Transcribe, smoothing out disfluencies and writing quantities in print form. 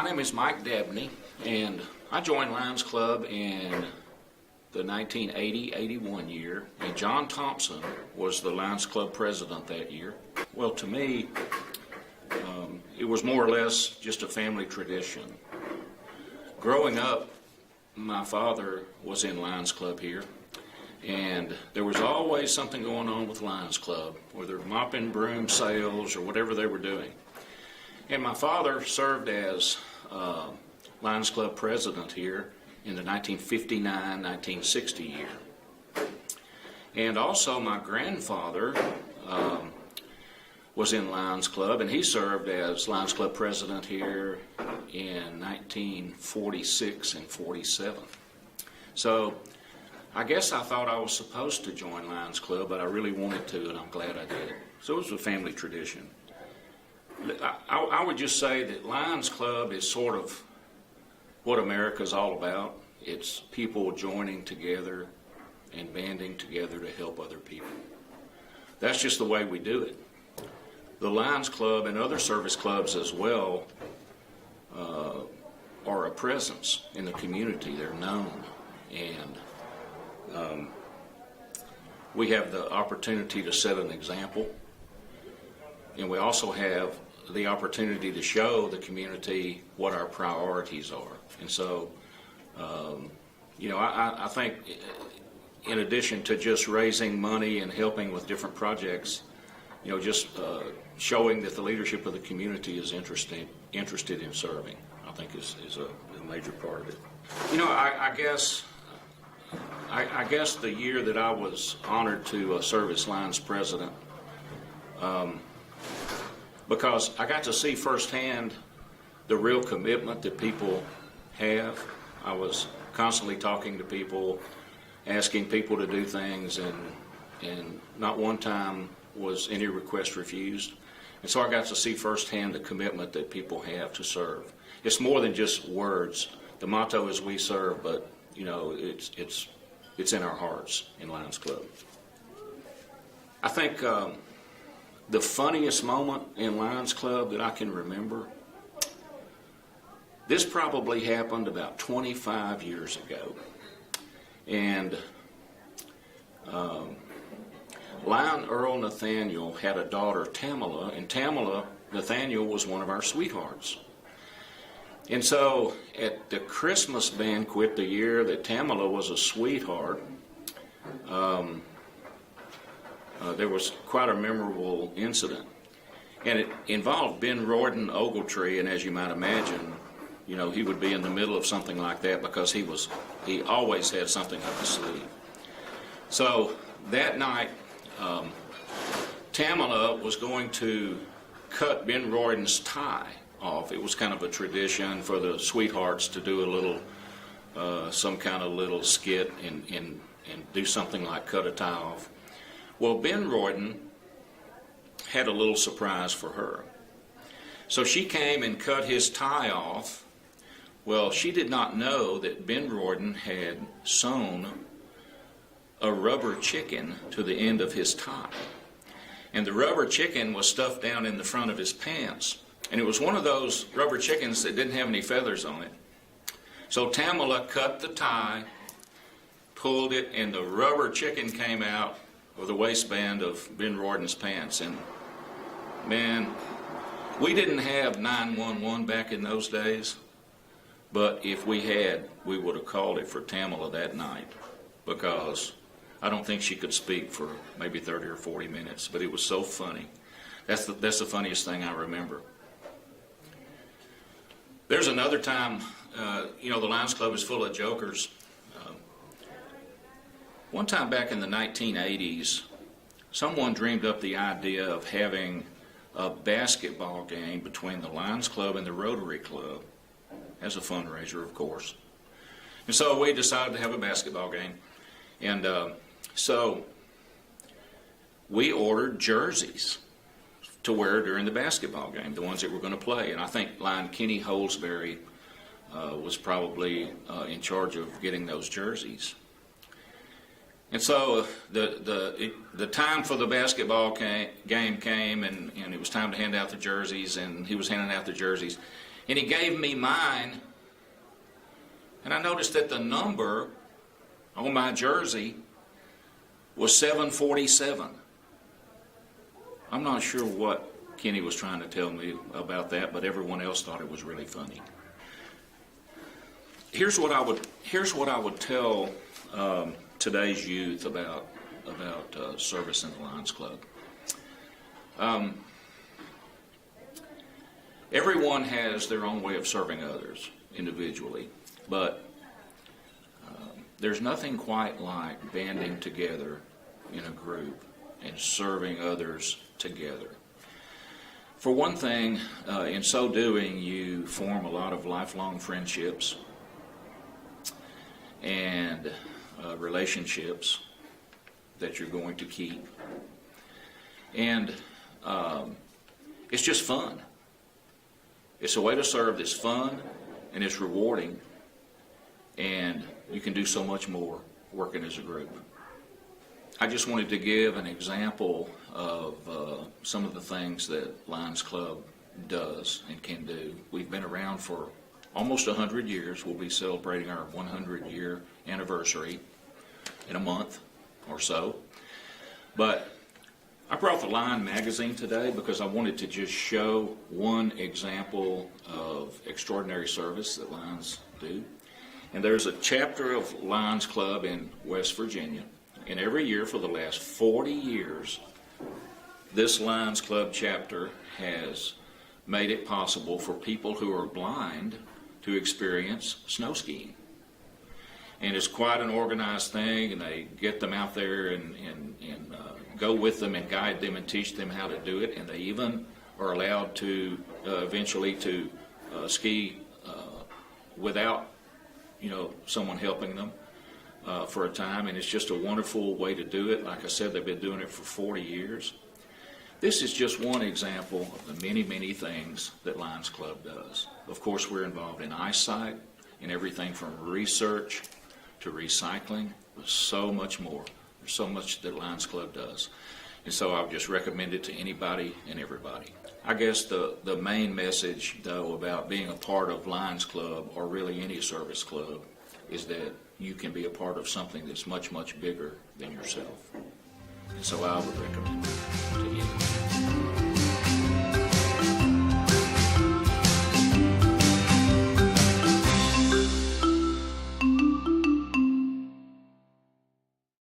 name is Mike Dabney, and I joined Lions Club in the 1980-81 year, and John Thompson was the Lions Club president that year. Well, to me, it was more or less just a family tradition. Growing up, my father was in Lions Club here, and there was always something going on with Lions Club, whether mopping, broom sales, or whatever they were doing. And my father served as Lions Club president here in the 1959-1960 year. And also my grandfather was in Lions Club, and he served as Lions Club president here in 1946 and 47. So I guess I thought I was supposed to join Lions Club, but I really wanted to, and I'm glad I did. So it was a family tradition. I would just say that Lions Club is sort of what America's all about. It's people joining together and banding together to help other people. That's just the way we do it. The Lions Club and other service clubs as well are a presence in the community. They're known, and we have the opportunity to set an example, and we also have the opportunity to show the community what our priorities are. And so, I think in addition to just raising money and helping with different projects, just showing that the leadership of the community is interested in serving, I think is a major part of it. I guess the year that I was honored to serve as Lions president, because I got to see firsthand the real commitment that people have. I was constantly talking to people, asking people to do things, and not one time was any request refused. And so I got to see firsthand the commitment that people have to serve. It's more than just words. The motto is "We serve," but it's in our hearts in Lions Club. I think the funniest moment in Lions Club that I can remember, this probably happened about 25 years ago. And Lion Earl Nathaniel had a daughter, Tamala, and Nathaniel was one of our sweethearts. And so at the Christmas banquet the year that Tamala was a sweetheart, there was quite a memorable incident. And it involved Ben Royden Ogletree, and as you might imagine, he would be in the middle of something like that because he always had something up his sleeve. So that night, Tamala was going to cut Ben Royden's tie off. It was kind of a tradition for the sweethearts to do a little, some kind of little skit and do something like cut a tie off. Well, Ben Royden had a little surprise for her. So she came and cut his tie off. Well, she did not know that Ben Royden had sewn a rubber chicken to the end of his tie. And the rubber chicken was stuffed down in the front of his pants. And it was one of those rubber chickens that didn't have any feathers on it. So Tamala cut the tie, pulled it, and the rubber chicken came out of the waistband of Ben Royden's pants. And man, we didn't have 911 back in those days, but if we had, we would have called it for Tamala that night, because I don't think she could speak for maybe 30 or 40 minutes, but it was so funny. That's the funniest thing I remember. There's another time, the Lions Club is full of jokers. One time back in the 1980s, someone dreamed up the idea of having a basketball game between the Lions Club and the Rotary Club as a fundraiser, of course. And so we decided to have a basketball game. And so we ordered jerseys to wear during the basketball game, the ones that we're going to play. And I think Lion Kenny Holsbury was probably in charge of getting those jerseys. And so the time for the basketball game came, and it was time to hand out the jerseys, and he was handing out the jerseys. And he gave me mine, and I noticed that the number on my jersey was 747. I'm not sure what Kenny was trying to tell me about that, but everyone else thought it was really funny. Here's what I would tell today's youth about service in the Lions Club. Everyone has their own way of serving others individually, but there's nothing quite like banding together in a group and serving others together. For one thing, in so doing, you form a lot of lifelong friendships and relationships that you're going to keep. And it's just fun. It's a way to serve that's fun and it's rewarding, and you can do so much more working as a group. I just wanted to give an example of some of the things that Lions Club does and can do. We've been around for almost 100 years. We'll be celebrating our 100-year anniversary in a month or so. But I brought the Lion magazine today because I wanted to just show one example of extraordinary service that Lions do. And there's a chapter of Lions Club in West Virginia. And every year for the last 40 years, this Lions Club chapter has made it possible for people who are blind to experience snow skiing. And it's quite an organized thing, and they get them out there and go with them and guide them and teach them how to do it. And they even are allowed to eventually to ski without someone helping them for a time. And it's just a wonderful way to do it. Like I said, they've been doing it for 40 years. This is just one example of the many, many things that Lions Club does. Of course, we're involved in eyesight, in everything from research to recycling. There's so much more. There's so much that Lions Club does. And so I would just recommend it to anybody and everybody. I guess the main message, though, about being a part of Lions Club, or really any service club, is that you can be a part of something that's much, much bigger than yourself. And so I would recommend it to you.